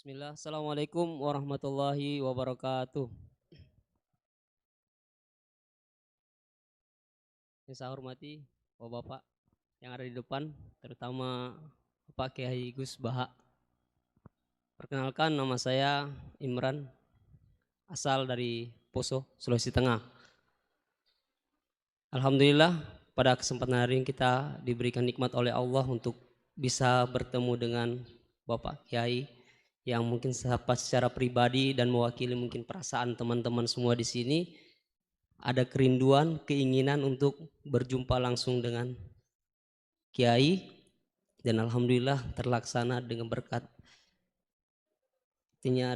Bismillah, Assalamualaikum warahmatullahi wabarakatuh. Yang saya hormati Bapak-Bapak yang ada di depan, terutama Bapak Kiai Gus Baha. Perkenalkan, nama saya Imran, asal dari Poso, Sulawesi Tengah. Alhamdulillah, pada kesempatan hari ini kita diberikan nikmat oleh Allah untuk bisa bertemu dengan Bapak Kiai yang mungkin secara pribadi dan mewakili mungkin perasaan teman-teman semua di sini. Ada kerinduan, keinginan untuk berjumpa langsung dengan Kiai, dan alhamdulillah terlaksana dengan berkat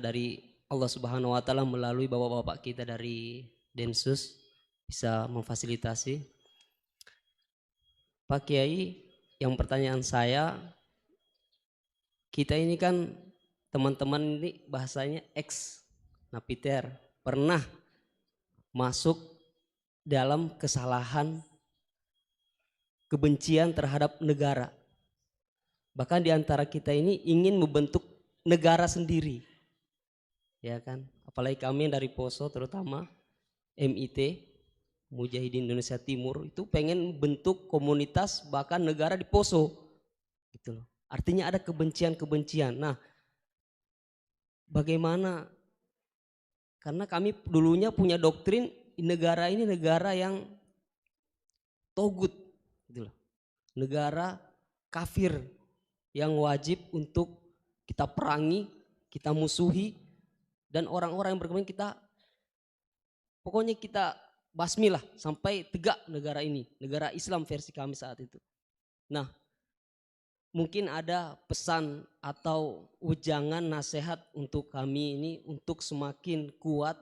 dari Allah Subhanahu wa taala melalui bapak-bapak kita dari Densus bisa memfasilitasi. Pak Kiai, yang pertanyaan saya, kita ini kan teman-teman ini bahasanya ex napiter, pernah masuk dalam kesalahan kebencian terhadap negara. Bahkan di antara kita ini ingin membentuk negara sendiri. Ya kan? Apalagi kami yang dari Poso, terutama MIT, Mujahidin Indonesia Timur, itu pengen bentuk komunitas bahkan negara di Poso. Gitu loh. Artinya ada kebencian-kebencian. Nah, bagaimana? Karena kami dulunya punya doktrin negara ini negara yang togut, gitu loh. Negara kafir yang wajib untuk kita perangi, kita musuhi, dan orang-orang yang berkembang kita, pokoknya kita basmi lah sampai tegak negara ini, negara Islam versi kami saat itu. Nah, mungkin ada pesan atau ujangan nasihat untuk kami ini untuk semakin kuat,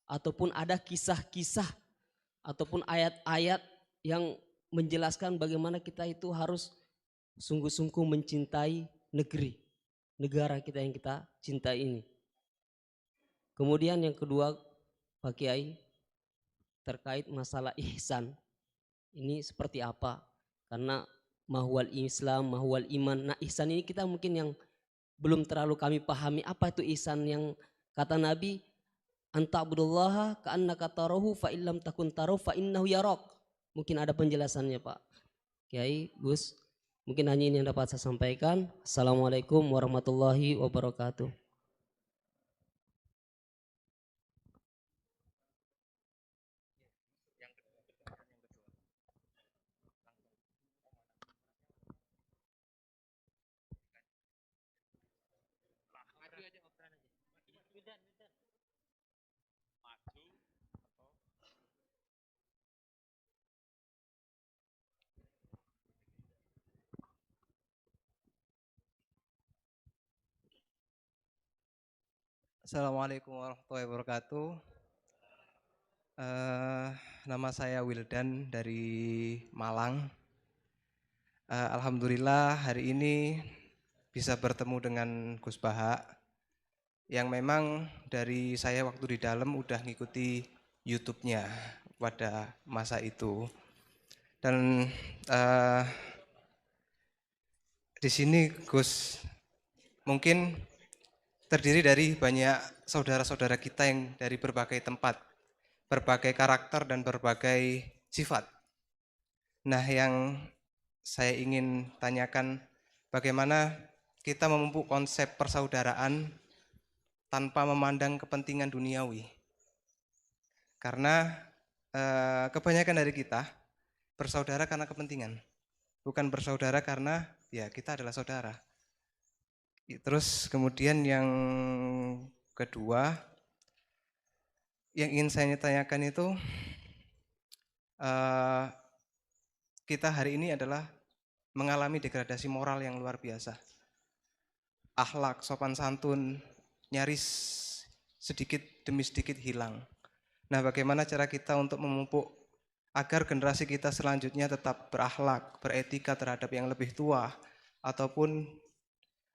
ataupun ada kisah-kisah ataupun ayat-ayat yang menjelaskan bagaimana kita itu harus sungguh-sungguh mencintai negara kita yang kita cintai ini. Kemudian yang kedua, Pak Kiai, terkait masalah ihsan. Ini seperti apa? Karena mahwal Islam, mahwal iman. Nah, ihsan ini kita mungkin yang belum terlalu kami pahami. Apa itu ihsan yang kata Nabi, anta'budullaha ka'annaka tarahu fa illam takun tarahu fa innahu yarak. Mungkin ada penjelasannya, Pak Kiai, Gus. Mungkin hanya ini yang dapat saya sampaikan. Assalamualaikum warahmatullahi wabarakatuh. Assalamualaikum warahmatullahi wabarakatuh. Eh, Nama saya Wildan dari Malang. Alhamdulillah hari ini bisa bertemu dengan Gus Baha yang memang dari saya waktu di dalam udah ngikuti YouTube-nya pada masa itu. Dan eh, di sini Gus mungkin terdiri dari banyak saudara-saudara kita yang dari berbagai tempat, berbagai karakter dan berbagai sifat. Nah, yang saya ingin tanyakan bagaimana kita memupuk konsep persaudaraan tanpa memandang kepentingan duniawi. Karena kebanyakan dari kita bersaudara karena kepentingan, bukan bersaudara karena ya kita adalah saudara. Terus kemudian yang kedua, yang ingin saya tanyakan itu kita hari ini adalah mengalami degradasi moral yang luar biasa. Akhlak, sopan santun, nyaris sedikit demi sedikit hilang. Nah, bagaimana cara kita untuk memupuk agar generasi kita selanjutnya tetap berakhlak, beretika terhadap yang lebih tua, ataupun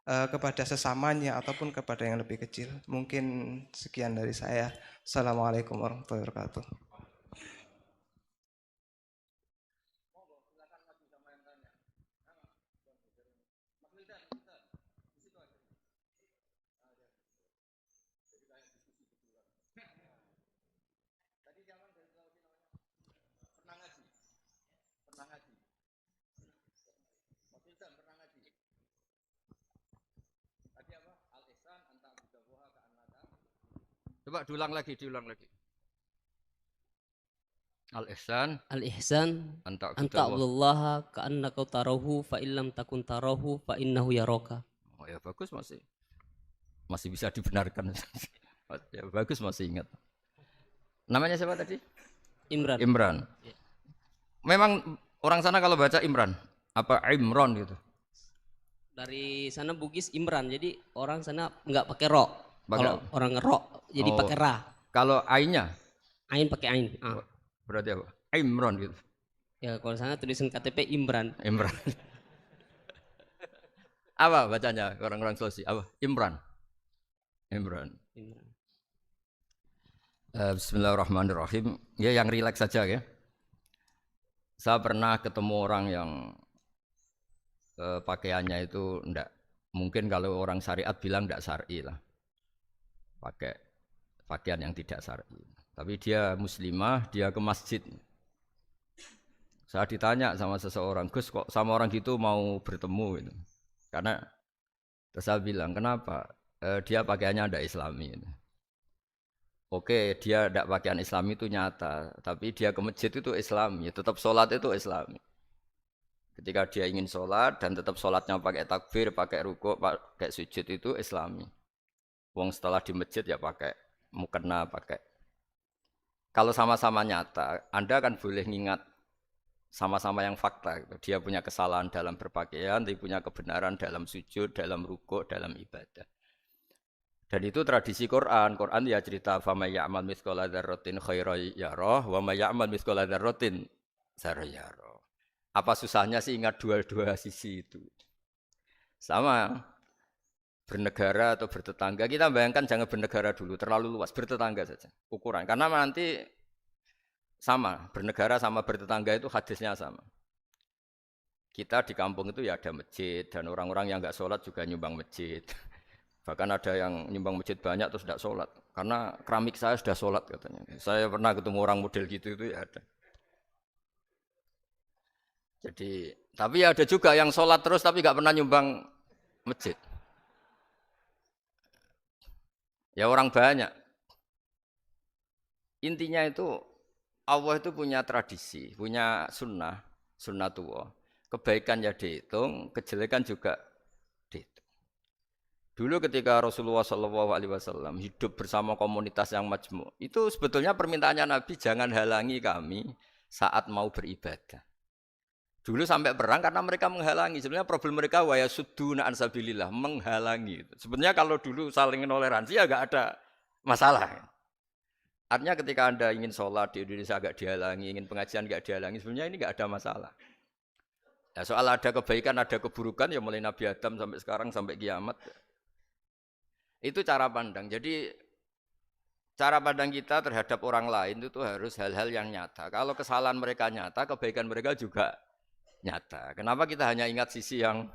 kepada sesamanya, ataupun kepada yang lebih kecil. Mungkin sekian dari saya. Assalamualaikum warahmatullahi wabarakatuh. Coba diulang lagi. Al-ihsan Al-ihsan anta anta Allah. abdullaha ka'annaka tarahu fa illam takun tarahu fa innahu yaraka. Oh ya bagus masih bisa dibenarkan. Ya bagus masih ingat. Namanya siapa tadi? Imran. Imran. Memang orang sana kalau baca Imran apa Imron gitu. Dari sana Bugis Imran, jadi orang sana nggak pakai ro. Pakai- Kalau orang ro jadi Oh. pakai ra. Kalau ainnya Ain pakai ain. Ah. berarti apa? Imron gitu. Ya kalau sana tulisan KTP Imran. Imran. Apa bacanya orang-orang Sulawesi? Apa? Imran. Imran. Bismillahirrahmanirrahim. Ya yang rileks saja ya. Saya pernah ketemu orang yang pakaiannya itu ndak mungkin kalau orang syariat bilang ndak syar'i lah. Pakai pakaian yang tidak syar'i. Tapi dia muslimah, dia ke masjid. Saya ditanya sama seseorang, Gus kok sama orang gitu mau bertemu gitu. Karena terus saya bilang, kenapa? Dia pakaiannya ada islami gitu. Oke, dia tidak pakaian islami itu nyata, tapi dia ke masjid itu islami, tetap sholat itu islami. Ketika dia ingin sholat dan tetap sholatnya pakai takbir, pakai rukuk, pakai sujud itu islami. Wong setelah di masjid ya pakai mukena, pakai. Kalau sama-sama nyata, Anda kan boleh ngingat sama-sama yang fakta. Gitu. Dia punya kesalahan dalam berpakaian, tapi punya kebenaran dalam sujud, dalam rukuk, dalam ibadah. Dan itu tradisi Quran. Quran ya cerita fama ya'mal mithqala dzarratin khairan yarah wa may ya'mal mithqala dzarratin syarran yarah. Apa susahnya sih ingat dua-dua sisi itu? Sama bernegara atau bertetangga. Kita bayangkan jangan bernegara dulu, terlalu luas, bertetangga saja ukuran. Karena nanti sama, bernegara sama bertetangga itu hadisnya sama. Kita di kampung itu ya ada masjid dan orang-orang yang enggak sholat juga nyumbang masjid. Bahkan ada yang nyumbang masjid banyak terus tidak sholat. Karena keramik saya sudah sholat katanya. Saya pernah ketemu orang model gitu itu ya ada. Jadi, tapi ada juga yang sholat terus tapi nggak pernah nyumbang masjid. Ya orang banyak. Intinya itu Allah itu punya tradisi, punya sunnatullah. Kebaikan ya dihitung, kejelekan juga dihitung. Dulu ketika Rasulullah SAW hidup bersama komunitas yang majmu', itu sebetulnya permintaannya Nabi jangan halangi kami saat mau beribadah. Dulu sampai perang karena mereka menghalangi. Sebenarnya problem mereka wa yasudduna an sabilillah, menghalangi. Sebenarnya kalau dulu saling toleransi ya enggak ada masalah. Artinya ketika Anda ingin sholat di Indonesia agak dihalangi, ingin pengajian enggak dihalangi, sebenarnya ini enggak ada masalah. Ya, soal ada kebaikan, ada keburukan ya mulai Nabi Adam sampai sekarang sampai kiamat. Itu cara pandang. Jadi cara pandang kita terhadap orang lain itu harus hal-hal yang nyata. Kalau kesalahan mereka nyata, kebaikan mereka juga nyata. Kenapa kita hanya ingat sisi yang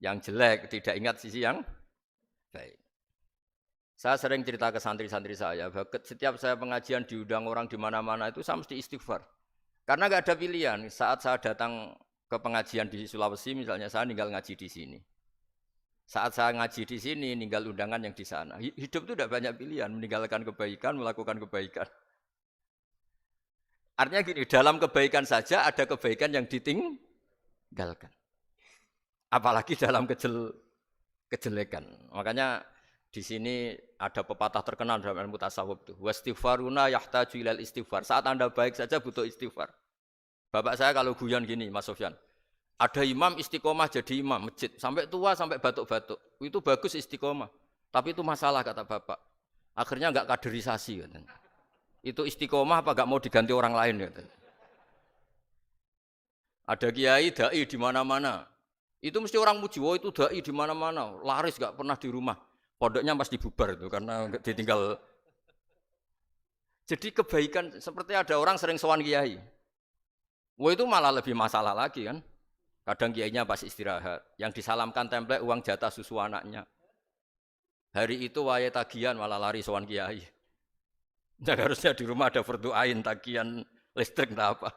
jelek, tidak ingat sisi yang baik. Saya sering cerita ke santri-santri saya, bahwa setiap saya pengajian diundang orang di mana-mana itu saya mesti istighfar. Karena nggak ada pilihan. Saat saya datang ke pengajian di Sulawesi misalnya, saya tinggal ngaji di sini. Saat saya ngaji di sini, ninggal undangan yang di sana. Hidup itu tidak banyak pilihan, meninggalkan kebaikan, melakukan kebaikan. Artinya gini, dalam kebaikan saja ada kebaikan yang ditinggalkan. Apalagi dalam kejelekan. Makanya di sini ada pepatah terkenal dalam ilmu tasawuf itu. Wastighfaruna yahtaju ilal istighfar. Saat Anda baik saja butuh istighfar. Bapak saya kalau guyon gini, Mas Sofyan. Ada imam istiqomah jadi imam masjid sampai tua sampai batuk-batuk. Itu bagus istiqomah. Tapi itu masalah kata Bapak. Akhirnya enggak kaderisasi katanya. Itu istiqomah apa enggak mau diganti orang lain katanya. Ada kiai dai di mana-mana. Itu mesti orang muji, "Oh itu dai di mana-mana, laris enggak pernah di rumah." Pondoknya pasti bubar itu karena ditinggal. Jadi kebaikan seperti ada orang sering sowan kiai. Wah itu malah lebih masalah lagi kan. Kadang kiainya pas istirahat, yang disalamkan template uang jatah susu anaknya. Hari itu waya tagihan malah lari sowan kiai. Dan harusnya di rumah ada fardu'ain tagihan listrik entah apa.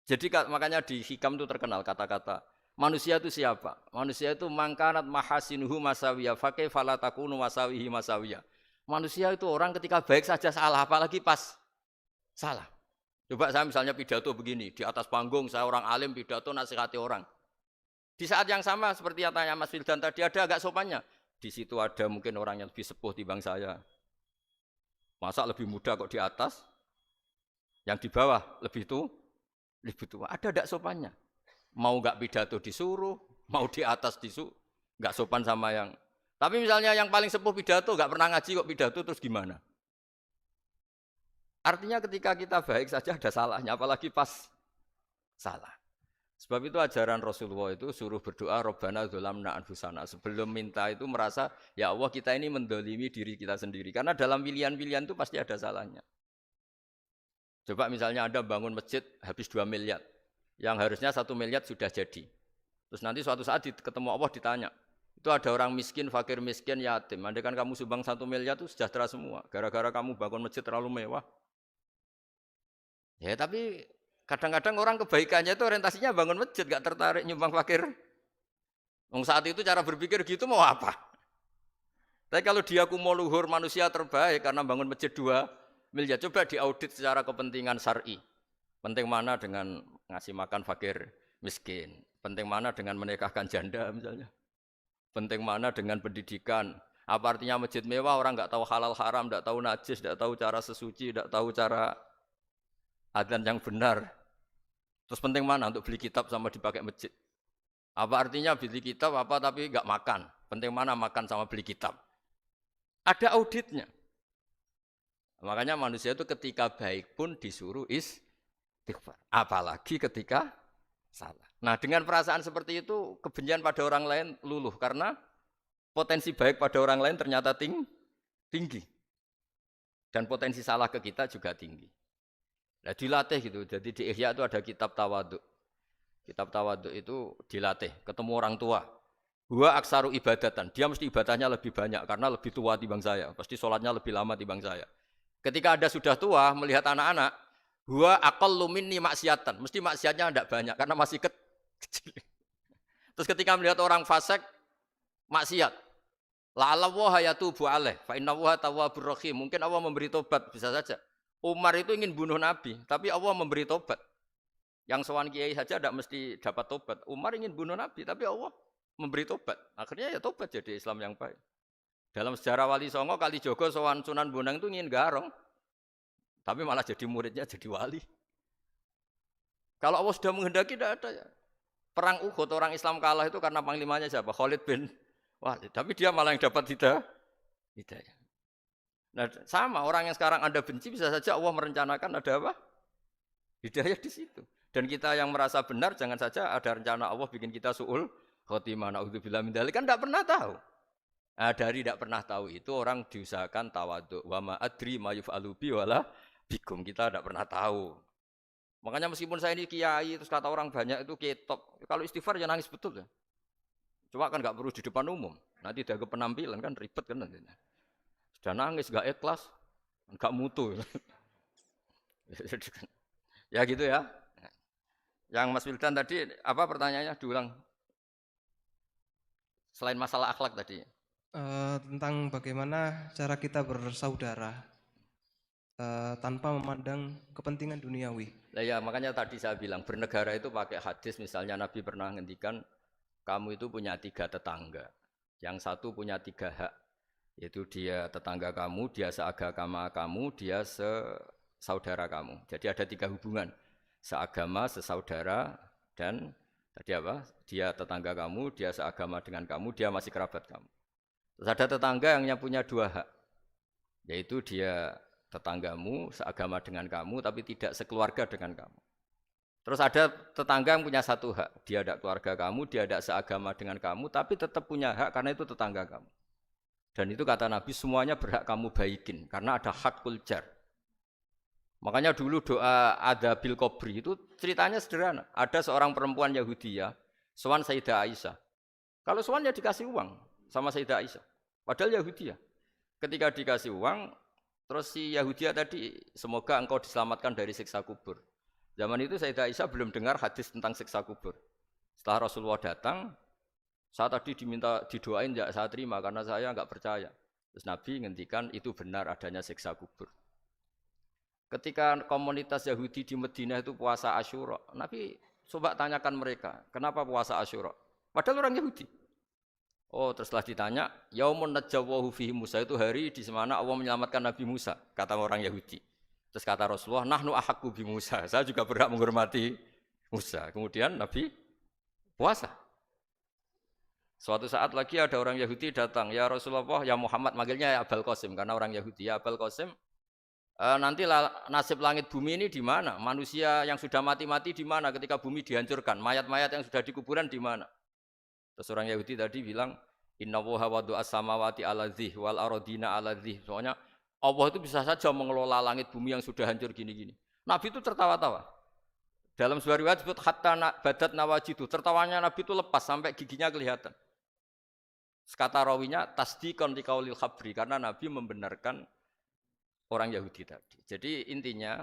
Jadi makanya di hikam itu terkenal kata-kata manusia itu siapa? Manusia itu mangkanat mahasinuhu masawiyah fakaifa la takunu masawihi masawiyah. Manusia itu orang ketika baik saja salah, apalagi pas salah. Coba saya misalnya pidato begini, di atas panggung saya orang alim pidato nasihati orang. Di saat yang sama seperti yang tanya Mas Wildan tadi, ada agak sopannya. Di situ ada mungkin orang yang lebih sepuh timbang saya. Masa lebih muda kok di atas, yang di bawah lebih tua. Ada agak sopannya. Mau nggak pidato disuruh, mau di atas disuruh, nggak sopan sama yang. Tapi misalnya yang paling sepuh pidato, nggak pernah ngaji kok pidato, terus gimana? Artinya ketika kita baik saja ada salahnya, apalagi pas salah. Sebab itu ajaran Rasulullah itu suruh berdoa Rabbana dzolamna anfusana. Sebelum minta itu merasa, ya Allah kita ini mendolimi diri kita sendiri. Karena dalam pilihan-pilihan itu pasti ada salahnya. Coba misalnya Anda bangun masjid habis 2 miliar. Yang harusnya 1 miliar sudah jadi. Terus nanti suatu saat ketemu Allah ditanya, itu ada orang miskin, fakir miskin, yatim. Andai kan kamu sumbang 1 miliar itu sejahtera semua. Gara-gara kamu bangun masjid terlalu mewah. Ya tapi kadang-kadang orang kebaikannya itu orientasinya bangun masjid, gak tertarik nyumbang fakir. Saat itu cara berpikir gitu mau apa? Tapi kalau dia kumuluhur manusia terbaik karena bangun masjid 2 miliar, coba diaudit secara kepentingan syar'i. Penting mana dengan ngasih makan fakir miskin? Penting mana dengan menikahkan janda misalnya? Penting mana dengan pendidikan? Apa artinya masjid mewah orang nggak tahu halal haram, nggak tahu najis, nggak tahu cara sesuci, nggak tahu cara adzan yang benar. Terus penting mana untuk beli kitab sama dipakai masjid? Apa artinya beli kitab apa tapi nggak makan? Penting mana makan sama beli kitab? Ada auditnya. Makanya manusia itu ketika baik pun disuruh istighfar. Apalagi ketika salah. Nah dengan perasaan seperti itu kebencian pada orang lain luluh. Karena potensi baik pada orang lain ternyata tinggi. Dan potensi salah ke kita juga tinggi. Nah, dilatih gitu. Jadi di Ihya itu ada kitab tawaduk. Kitab tawaduk itu dilatih. Ketemu orang tua. Huwa aksaru ibadatan. Dia mesti ibadahnya lebih banyak karena lebih tua timbang saya. Pasti sholatnya lebih lama timbang saya. Ketika Anda sudah tua melihat anak-anak, huwa aqallu minni maksiatan. Mesti maksiatnya tidak banyak karena masih kecil. Terus ketika melihat orang fasik maksiat, la'alla wa yatubu alaih fa inna wa tawwabur rahim. Mungkin Allah memberi tobat, bisa saja. Umar itu ingin bunuh Nabi, tapi Allah memberi tobat. Yang sowan kiai saja tidak mesti dapat tobat. Umar ingin bunuh Nabi, tapi Allah memberi tobat. Akhirnya ya tobat jadi Islam yang baik. Dalam sejarah Wali Songo, Kalijogo sowan Sunan Bonang itu ingin garong. Tapi malah jadi muridnya jadi wali. Kalau Allah sudah menghendaki tidak ada ya. Perang Uhud orang Islam kalah itu karena panglimanya siapa? Khalid bin Walid. Tapi dia malah yang dapat hidayah. Nah, sama orang yang sekarang Anda benci bisa saja Allah merencanakan ada apa? Hidayah di situ. Dan kita yang merasa benar jangan saja ada rencana Allah bikin kita su'ul khotimah naudzubillah min dzalik, kan tidak pernah tahu. Nah, dari tidak pernah tahu itu orang diusahakan tawadhu. Wa ma adri ma yuf'alu bi wala bikum, kita tidak pernah tahu. Makanya meskipun saya ini kiai terus kata orang banyak itu ketok. Kalau istighfar ya nangis betul ya. Cuma kan nggak perlu di depan umum. Nanti ada penampilan kan ribet kan nanti. Sudah nangis nggak ikhlas, nggak mutu. Ya gitu ya. Yang Mas Wildan tadi apa pertanyaannya diulang? Selain masalah akhlak tadi. Tentang bagaimana cara kita bersaudara tanpa memandang kepentingan duniawi. Nah ya makanya tadi saya bilang bernegara itu pakai hadis, misalnya Nabi pernah ngendikan kamu itu punya 3 tetangga, yang satu punya 3 hak, yaitu dia tetangga kamu, dia seagama kamu, dia sesaudara kamu. Jadi ada 3 hubungan, seagama, sesaudara, dan tadi apa? Dia tetangga kamu, dia seagama dengan kamu, dia masih kerabat kamu. Terus ada tetangga yang punya 2 hak, yaitu dia tetanggamu, seagama dengan kamu, tapi tidak sekeluarga dengan kamu. Terus ada tetangga yang punya 1 hak, dia tidak keluarga kamu, dia tidak seagama dengan kamu, tapi tetap punya hak karena itu tetangga kamu. Dan itu kata Nabi semuanya berhak kamu baikin, karena ada hakul jar. Makanya dulu doa ada bil kubri itu ceritanya sederhana. Ada seorang perempuan Yahudiyah, sowan Sayyidah Aisyah. Kalau sowan ya dikasih uang sama Sayyidah Aisyah. Padahal Yahudiyah. Ketika dikasih uang, terus si Yahudiyah tadi, semoga engkau diselamatkan dari siksa kubur. Zaman itu Sayyidah Aisyah belum dengar hadis tentang siksa kubur. Setelah Rasulullah datang, saya tadi diminta didoain, ya saya terima karena saya enggak percaya. Terus Nabi ngendikan itu benar adanya siksa kubur. Ketika komunitas Yahudi di Madinah itu puasa Asyura, Nabi coba tanyakan mereka, kenapa puasa Asyura? Padahal orang Yahudi. Oh, terus setelah ditanya, Yaumun najjawahu fihi Musa, itu hari di mana Allah menyelamatkan Nabi Musa, kata orang Yahudi. Terus kata Rasulullah, nahnu ahaqqu bi Musa, saya juga berhak menghormati Musa. Kemudian Nabi puasa. Suatu saat lagi ada orang Yahudi datang, ya Rasulullah, ya Muhammad, manggilnya ya Abul Qasim karena orang Yahudi. Ya Abul Qasim, nanti nasib langit bumi ini di mana? Manusia yang sudah mati-mati di mana ketika bumi dihancurkan? Mayat-mayat yang sudah di kuburan di mana? Terus orang Yahudi tadi bilang, Inna woha wadu as-samawati ala dzih wal arodina ala dzih. Soalnya Allah itu bisa saja mengelola langit bumi yang sudah hancur gini-gini. Nabi itu tertawa-tawa. Dalam sebuah riwayat disebut hatta badat nawajidu. Tertawanya Nabi itu lepas sampai giginya kelihatan. Kata rawinya tasdiqan liqaulil khabri, karena Nabi membenarkan orang Yahudi tadi. Jadi intinya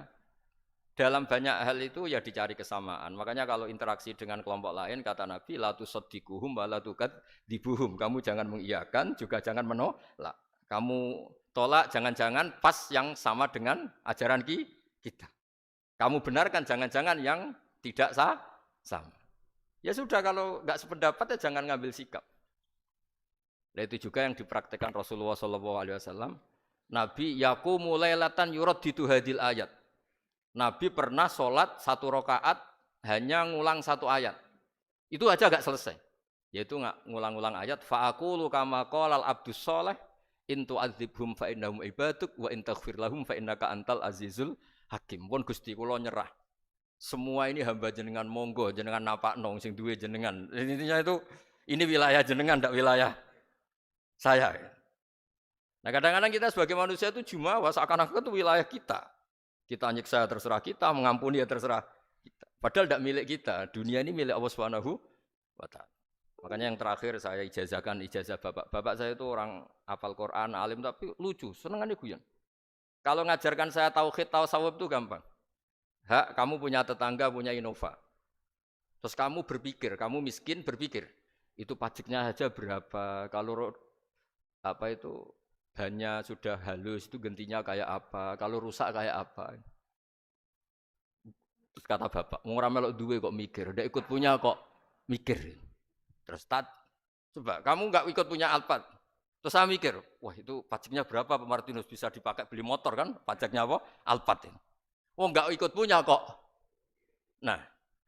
dalam banyak hal itu ya dicari kesamaan. Makanya kalau interaksi dengan kelompok lain kata Nabi la tusaddiquhum wa la tukadzibuhum. Kamu jangan mengiyakan juga jangan menolak. Kamu tolak jangan-jangan pas yang sama dengan ajaran kita. Kamu benarkan jangan-jangan yang tidak sama. Ya sudah, kalau enggak sependapat ya jangan ngambil sikap. Nah, itu juga yang dipraktekkan Rasulullah SAW. Nabi yaqumu lailatan yuraddidu hadil ayat. Nabi pernah sholat 1 rakaat hanya ngulang 1 ayat. Itu aja agak selesai. Yaitu ngulang-ulang ayat. Fa'aqulu kama qalal abdus sholeh in tu'adzibhum fa innahum ibaduk wa in taghfir lahum fa innaka antal azizul hakim. Pun Gusti kula nyerah. Semua ini hamba jenengan, monggo jenengan napakno sing duwe jenengan. Intinya itu ini wilayah jenengan, ndak wilayah saya. Nah, kadang-kadang kita sebagai manusia itu jumawa seakan-akan itu wilayah kita. Kita nyiksa terserah kita, mengampuni ya terserah kita. Padahal tidak milik kita. Dunia ini milik Allah Subhanahu wa Ta'ala. Makanya yang terakhir saya ijazahkan ijazah bapak. Bapak saya itu orang hafal Quran, alim tapi lucu, senengannya guyon. Kalau ngajarkan saya tauhid, tasawuf itu gampang. Hak, kamu punya tetangga, punya Innova. Terus kamu berpikir, kamu miskin berpikir. Itu pajaknya saja berapa? Kalau bannya sudah halus itu gantinya kayak apa, kalau rusak kayak apa. Terus kata bapak, mau melok duwe kok mikir, udah ikut punya kok mikir. Terus coba kamu nggak ikut punya Alphard, terus saya mikir, wah itu pajaknya berapa Pak Martinus, bisa dipakai beli motor kan, pajaknya apa? Alphard ini. Oh nggak ikut punya kok. Nah,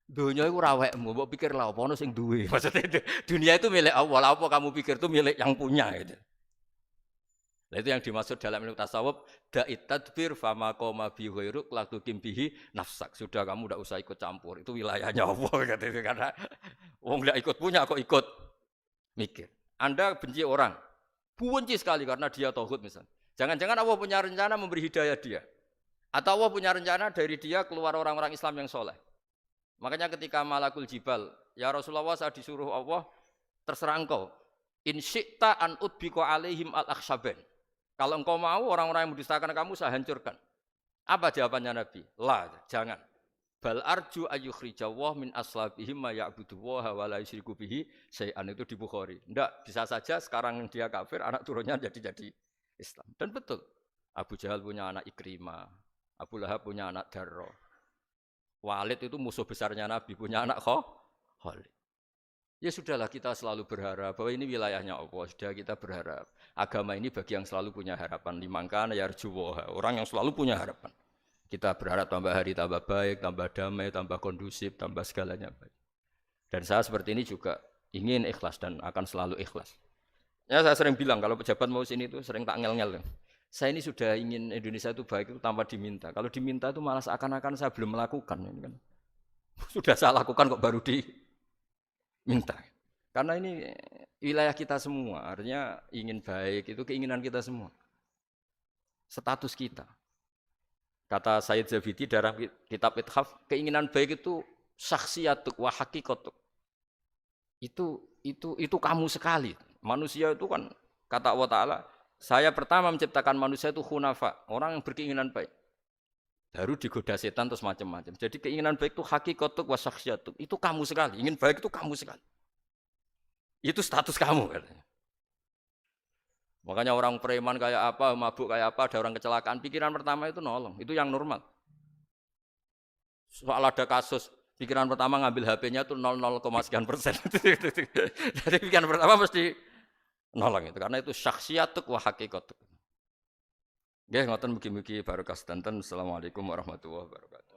dunia itu rawekmu, mbok pikir lah apa ono sing duwe. Maksudnya dunia itu milik Allah, apa kamu pikir itu milik yang punya gitu. Nah, itu yang dimaksud dalam ilmu tasawuf, da'it tadbir fama qoma bi ghairuk la tuqim bihi nafsak. Sudah kamu enggak usah ikut campur, itu wilayahnya Allah gitu, karena wong enggak ikut punya kok ikut mikir. Anda benci orang, benci sekali karena dia tauhid misalnya. Jangan-jangan Allah punya rencana memberi hidayah dia. Atau Allah punya rencana dari dia keluar orang-orang Islam yang soleh. Makanya ketika Malakul Jibal, ya Rasulullah saya disuruh Allah, terserah engkau. In syi'ta an udbiqa alaihim al-akhshaban. Kalau engkau mau orang-orang yang mendustakan kamu saya hancurkan. Apa jawabannya Nabi? La, jangan. Bal arju ayyukhrijawah min aslabihim ma ya'budu wa la yusyriku bihi syai'an, itu di Bukhari. Enggak, bisa saja sekarang dia kafir, anak turunnya jadi Islam. Dan betul. Abu Jahal punya anak Ikrimah, Abu Lahab punya anak Darro. Walid itu musuh besarnya Nabi, punya anak Khalid. Ya sudahlah, kita selalu berharap bahwa ini wilayahnya Allah. Sudah, kita berharap. Agama ini bagi yang selalu punya harapan. Limangkan yarjuwoha, orang yang selalu punya harapan. Kita berharap tambah hari tambah baik, tambah damai, tambah kondusif, tambah segalanya baik. Dan saya seperti ini juga ingin ikhlas dan akan selalu ikhlas. Ya saya sering bilang kalau pejabat mau sini itu sering tak ngel-ngel. Saya ini sudah ingin Indonesia itu baik itu tanpa diminta. Kalau diminta itu malah seakan-akan saya belum melakukan. Ini kan. Sudah saya lakukan kok baru minta. Karena ini wilayah kita semua, artinya ingin baik, itu keinginan kita semua. Status kita. Kata Sayyid Zabidi dalam kitab Ithaf, keinginan baik itu syakhsiyatuk wa hakikatuk. Itu kamu sekali. Manusia itu kan, kata Allah Ta'ala, saya pertama menciptakan manusia itu hunafa, orang yang berkeinginan baik. Baru digoda setan terus macam-macam. Jadi keinginan baik itu hakikatuk wa syakhsiyatuk. Itu kamu sekali. Ingin baik itu kamu sekali. Itu status kamu katanya. Makanya orang preman kayak apa, mabuk kayak apa, ada orang kecelakaan, pikiran pertama itu nolong. Itu yang normal. Soal ada kasus, pikiran pertama ngambil HP-nya itu 0,0 sekian %. Jadi pikiran pertama mesti nolong itu. Karena itu syakhsiyatuk wa hakikatuk. Nggih, ngoten mugi-mugi barokah sedanten. Assalamualaikum warahmatullahi wabarakatuh.